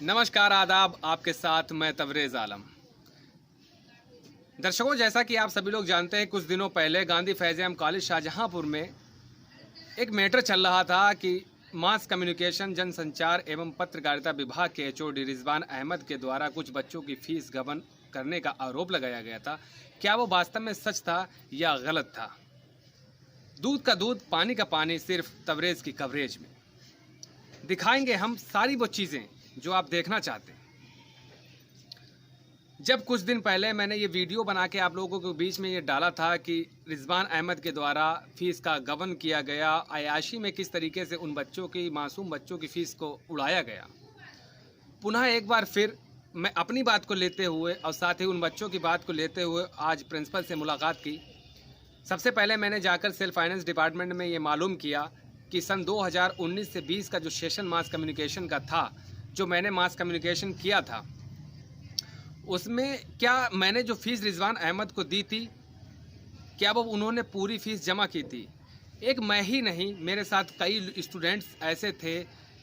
नमस्कार आदाब, आपके साथ मैं तबरेज़ आलम। दर्शकों, जैसा कि आप सभी लोग जानते हैं, कुछ दिनों पहले गांधी फैज़-ए-आम कॉलेज शाहजहांपुर में एक मैटर चल रहा था कि मास कम्युनिकेशन जनसंचार एवं पत्रकारिता विभाग के एचओडी रिजवान अहमद के द्वारा कुछ बच्चों की फीस गबन करने का आरोप लगाया गया था। क्या वो वास्तव में सच था या गलत था? दूध का दूध, पानी का पानी, सिर्फ तबरेज़ की कवरेज में दिखाएंगे हम सारी वो चीज़ें जो आप देखना चाहते हैं। जब कुछ दिन पहले मैंने ये वीडियो बना के आप लोगों के बीच में ये डाला था कि रिजवान अहमद के द्वारा फीस का गबन किया गया, अय्याशी में किस तरीके से उन बच्चों की, मासूम बच्चों की फ़ीस को उड़ाया गया। पुनः एक बार फिर मैं अपनी बात को लेते हुए और साथ ही उन बच्चों की बात को लेते हुए आज प्रिंसिपल से मुलाकात की। सबसे पहले मैंने जाकर सेल्फ फाइनेंस डिपार्टमेंट में ये मालूम किया कि सन 2019 से 20 का जो सेशन मास कम्युनिकेशन का था, जो मैंने मास कम्युनिकेशन किया था, उसमें क्या मैंने जो फ़ीस रिजवान अहमद को दी थी, क्या वो उन्होंने पूरी फ़ीस जमा की थी? एक मैं ही नहीं, मेरे साथ कई स्टूडेंट्स ऐसे थे,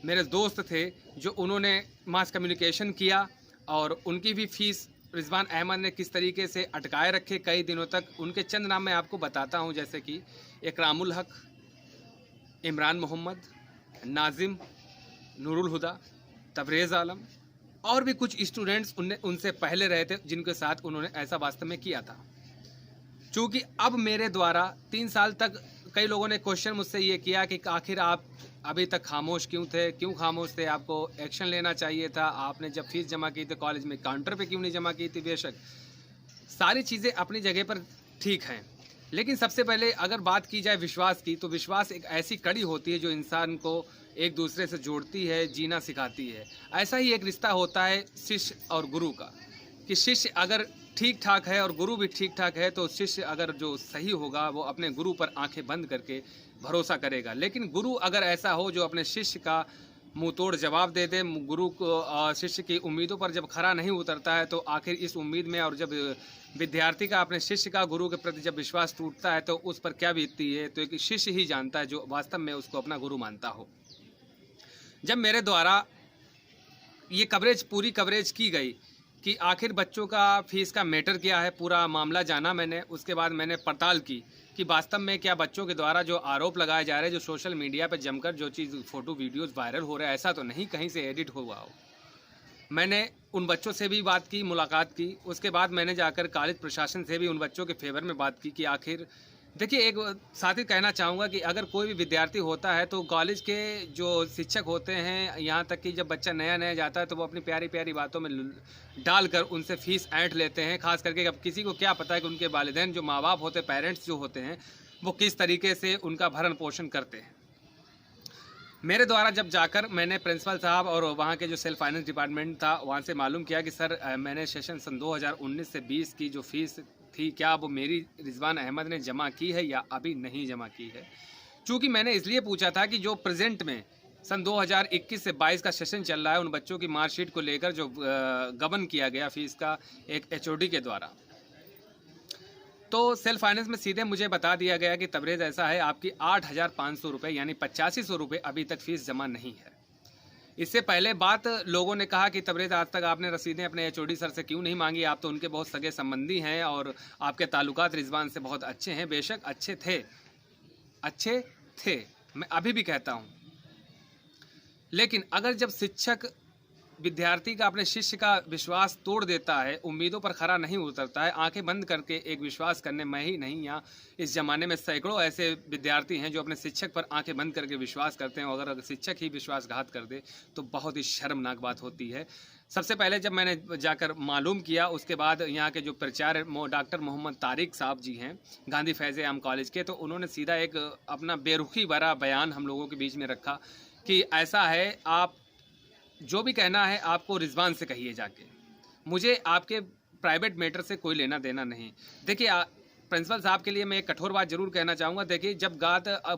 मेरे दोस्त थे, जो उन्होंने मास कम्युनिकेशन किया और उनकी भी फ़ीस रिजवान अहमद ने किस तरीके से अटकाए रखे कई दिनों तक। उनके चंद नाम मैं आपको बताता हूँ, जैसे कि इकरामुल हक, इमरान मोहम्मद, नाजिम, नूरुल हुदा, तबरेज़ आलम और भी कुछ स्टूडेंट्स उनसे पहले रहे थे, जिनके साथ उन्होंने ऐसा वास्तव में किया था। चूँकि अब मेरे द्वारा 3 साल तक कई लोगों ने क्वेश्चन मुझसे ये किया कि आखिर आप अभी तक खामोश क्यों थे, क्यों खामोश थे? आपको एक्शन लेना चाहिए था। आपने जब फीस जमा की थी कॉलेज में, काउंटर पे क्यों नहीं जमा की थी? बेशक सारी चीज़ें अपनी जगह पर ठीक हैं, लेकिन सबसे पहले अगर बात की जाए विश्वास की, तो विश्वास एक ऐसी कड़ी होती है जो इंसान को एक दूसरे से जोड़ती है, जीना सिखाती है। ऐसा ही एक रिश्ता होता है शिष्य और गुरु का, कि शिष्य अगर ठीक ठाक है और गुरु भी ठीक ठाक है, तो शिष्य अगर जो सही होगा वो अपने गुरु पर आंखें बंद करके भरोसा करेगा। लेकिन गुरु अगर ऐसा हो जो अपने शिष्य का मुंह तोड़ जवाब दे दे, गुरु को शिष्य की उम्मीदों पर जब खरा नहीं उतरता है, तो आखिर इस उम्मीद में, और जब विद्यार्थी का अपने शिष्य का गुरु के प्रति जब विश्वास टूटता है, तो उस पर क्या बीतती है, तो एक शिष्य ही जानता है जो वास्तव में उसको अपना गुरु मानता हो। जब मेरे द्वारा ये कवरेज, पूरी कवरेज की गई कि आखिर बच्चों का फीस का मैटर क्या है, पूरा मामला जाना मैंने। उसके बाद मैंने पड़ताल की कि वास्तव में क्या बच्चों के द्वारा जो आरोप लगाए जा रहे हैं, जो सोशल मीडिया पर जमकर जो चीज़ फ़ोटो वीडियोज़ वायरल हो रहा है, ऐसा तो नहीं कहीं से एडिट हुआ हो। मैंने उन बच्चों से भी बात की, मुलाकात की। उसके बाद मैंने जाकर कॉलेज प्रशासन से भी उन बच्चों के फेवर में बात की कि आखिर देखिए, एक साथ ही कहना चाहूँगा कि अगर कोई भी विद्यार्थी होता है, तो कॉलेज के जो शिक्षक होते हैं, यहाँ तक कि जब बच्चा नया-नया जाता है, तो वो अपनी प्यारी-प्यारी बातों में डालकर उनसे फ़ीस ऐंठ लेते हैं। ख़ास करके अब किसी को क्या पता है कि उनके वालिदैन, जो माँ-बाप होते हैं, पेरेंट्स जो होते हैं, वो किस तरीके से उनका भरण-पोषण करते हैं। मेरे द्वारा जब जाकर मैंने प्रिंसिपल साहब और वहाँ के जो सेल्फ फाइनेंस डिपार्टमेंट था, वहाँ से मालूम किया कि सर, मैंने सेशन सन 2019 से 20 की जो फ़ीस थी, क्या वो मेरी रिजवान अहमद ने जमा की है या अभी नहीं जमा की है। चूँकि मैंने इसलिए पूछा था कि जो प्रेजेंट में सन 2021 से 22 का सेशन चल रहा है, उन बच्चों की मार्कशीट को लेकर जो गबन किया गया फ़ीस का एक एचओडी के द्वारा, तो सेल्फ फाइनेंस में सीधे मुझे बता दिया गया कि तबरेज़, ऐसा है, आपकी 8,500 रुपये यानी 8500 रुपये अभी तक फ़ीस जमा नहीं है। इससे पहले बात लोगों ने कहा कि तबरेज़, आज तक आपने रसीदें अपने एचओडी सर से क्यों नहीं मांगी? आप तो उनके बहुत सगे संबंधी हैं और आपके ताल्लुकात रिजवान से बहुत अच्छे हैं। बेशक अच्छे थे, मैं अभी भी कहता हूँ। लेकिन अगर जब शिक्षक विद्यार्थी का, अपने शिष्य का विश्वास तोड़ देता है, उम्मीदों पर खरा नहीं उतरता है, आंखें बंद करके एक विश्वास करने, मैं ही नहीं, यहाँ इस ज़माने में सैकड़ों ऐसे विद्यार्थी हैं जो अपने शिक्षक पर आंखें बंद करके विश्वास करते हैं। अगर शिक्षक ही विश्वासघात कर दे, तो बहुत ही शर्मनाक बात होती है। सबसे पहले जब मैंने जाकर मालूम किया, उसके बाद यहाँ के जो प्राचार्य डॉक्टर मोहम्मद तारिक साहब जी हैं, गांधी फैज़-ए-आम कॉलेज के, तो उन्होंने सीधा एक अपना बेरुखी भरा बयान हम लोगों के बीच में रखा कि ऐसा है, आप जो भी कहना है आपको रिजवान से कहिए जाके, मुझे आपके प्राइवेट मैटर से कोई लेना देना नहीं। देखिए, प्रिंसिपल साहब के लिए मैं एक कठोर बात जरूर कहना चाहूँगा। देखिए, जब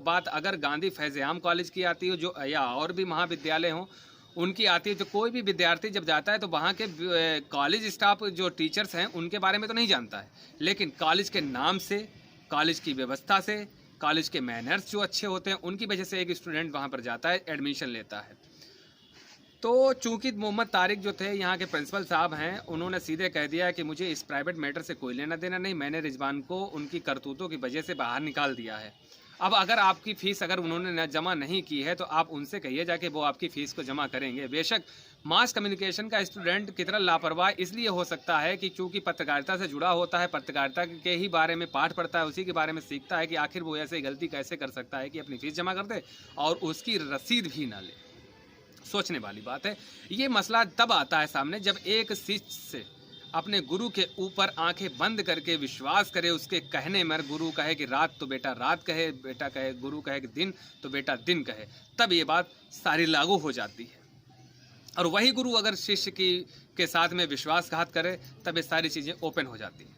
बात अगर गांधी फैज़-ए-आम कॉलेज की आती हो, जो या और भी महाविद्यालय हों, उनकी आती है, तो कोई भी विद्यार्थी जब जाता है तो वहाँ के कॉलेज स्टाफ, जो टीचर्स हैं, उनके बारे में तो नहीं जानता है, लेकिन कॉलेज के नाम से, कॉलेज की व्यवस्था से, कॉलेज के मैनर्स जो अच्छे होते हैं, उनकी वजह से एक स्टूडेंट वहाँ पर जाता है, एडमिशन लेता है। तो चूंकि मोहम्मद तारिक जो थे यहाँ के प्रिंसिपल साहब हैं, उन्होंने सीधे कह दिया कि मुझे इस प्राइवेट मैटर से कोई लेना देना नहीं, मैंने रिजवान को उनकी करतूतों की वजह से बाहर निकाल दिया है। अब अगर आपकी फ़ीस अगर उन्होंने जमा नहीं की है तो आप उनसे कहिए जाके, वो आपकी फ़ीस को जमा करेंगे। बेशक मास कम्युनिकेशन का स्टूडेंट कितना लापरवाह इसलिए हो सकता है कि चूँकि पत्रकारिता से जुड़ा होता है, पत्रकारिता के ही बारे में पाठ पढ़ता है, उसी के बारे में सीखता है कि आखिर वो ऐसे गलती कैसे कर सकता है कि अपनी फ़ीस जमा कर दे और उसकी रसीद भी ना ले। सोचने वाली बात है। ये मसला तब आता है सामने जब एक शिष्य से अपने गुरु के ऊपर आंखें बंद करके विश्वास करे, उसके कहने में गुरु कहे कि रात तो बेटा रात कहे, बेटा कहे गुरु कहे कि दिन तो बेटा दिन कहे, तब ये बात सारी लागू हो जाती है। और वही गुरु अगर शिष्य के साथ में विश्वासघात करे, तब ये सारी चीज़ें ओपन हो जाती हैं।